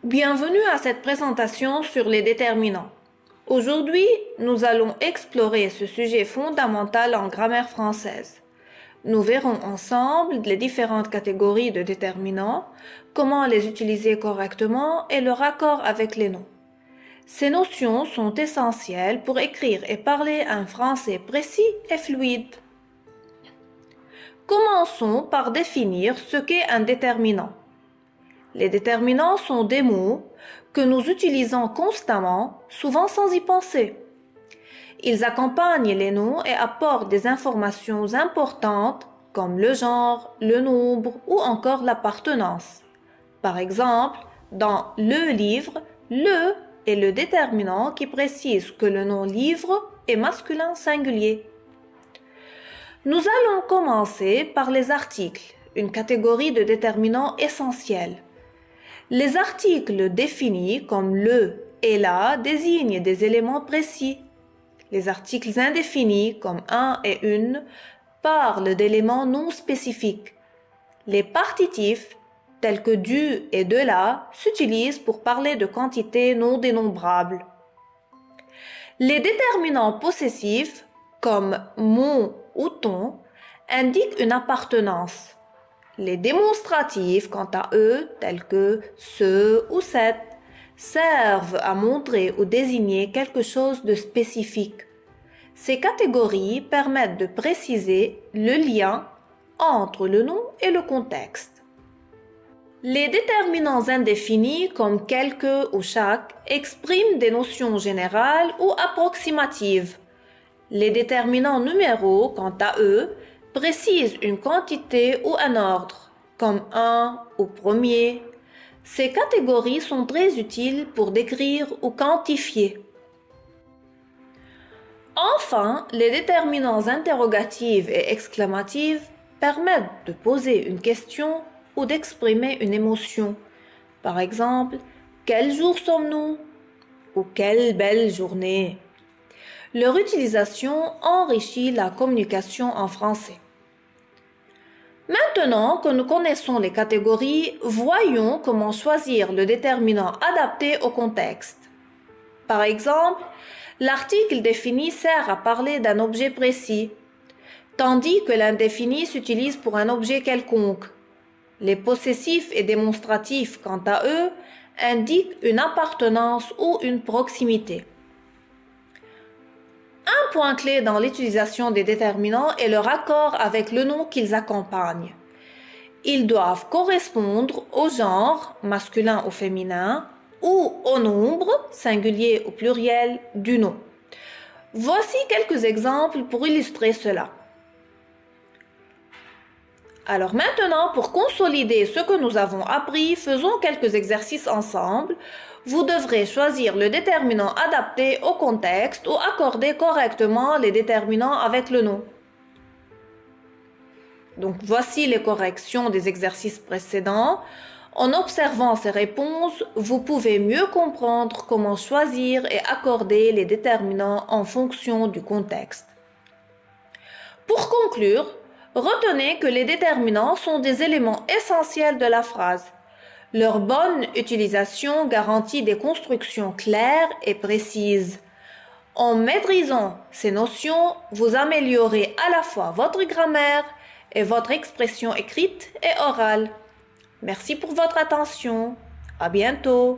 Bienvenue à cette présentation sur les déterminants. Aujourd'hui, nous allons explorer ce sujet fondamental en grammaire française. Nous verrons ensemble les différentes catégories de déterminants, comment les utiliser correctement et leur accord avec les noms. Ces notions sont essentielles pour écrire et parler un français précis et fluide. Commençons par définir ce qu'est un déterminant. Les déterminants sont des mots que nous utilisons constamment, souvent sans y penser. Ils accompagnent les noms et apportent des informations importantes comme le genre, le nombre ou encore l'appartenance. Par exemple, dans le livre, le est le déterminant qui précise que le nom livre est masculin singulier. Nous allons commencer par les articles, une catégorie de déterminants essentiels. Les articles définis comme le et la désignent des éléments précis. Les articles indéfinis comme un et une parlent d'éléments non spécifiques. Les partitifs tels que du et de la s'utilisent pour parler de quantités non dénombrables. Les déterminants possessifs comme mon ou ton indiquent une appartenance. Les démonstratifs, quant à eux, tels que ce ou cette, servent à montrer ou désigner quelque chose de spécifique. Ces catégories permettent de préciser le lien entre le nom et le contexte. Les déterminants indéfinis, comme quelque ou chaque, expriment des notions générales ou approximatives. Les déterminants numéraux, quant à eux, précisent une quantité ou un ordre, comme un ou premier. Ces catégories sont très utiles pour décrire ou quantifier. Enfin, les déterminants interrogatifs et exclamatifs permettent de poser une question ou d'exprimer une émotion. Par exemple, quel jour sommes-nous? Ou quelle belle journée! Leur utilisation enrichit la communication en français. Maintenant que nous connaissons les catégories, voyons comment choisir le déterminant adapté au contexte. Par exemple, l'article défini sert à parler d'un objet précis, tandis que l'indéfini s'utilise pour un objet quelconque. Les possessifs et démonstratifs, quant à eux, indiquent une appartenance ou une proximité. Un point clé dans l'utilisation des déterminants est leur accord avec le nom qu'ils accompagnent. Ils doivent correspondre au genre, masculin ou féminin, ou au nombre, singulier ou pluriel, du nom. Voici quelques exemples pour illustrer cela. Alors maintenant, pour consolider ce que nous avons appris, faisons quelques exercices ensemble. Vous devrez choisir le déterminant adapté au contexte ou accorder correctement les déterminants avec le nom. Donc voici les corrections des exercices précédents. En observant ces réponses, vous pouvez mieux comprendre comment choisir et accorder les déterminants en fonction du contexte. Pour conclure, retenez que les déterminants sont des éléments essentiels de la phrase. Leur bonne utilisation garantit des constructions claires et précises. En maîtrisant ces notions, vous améliorez à la fois votre grammaire et votre expression écrite et orale. Merci pour votre attention. À bientôt.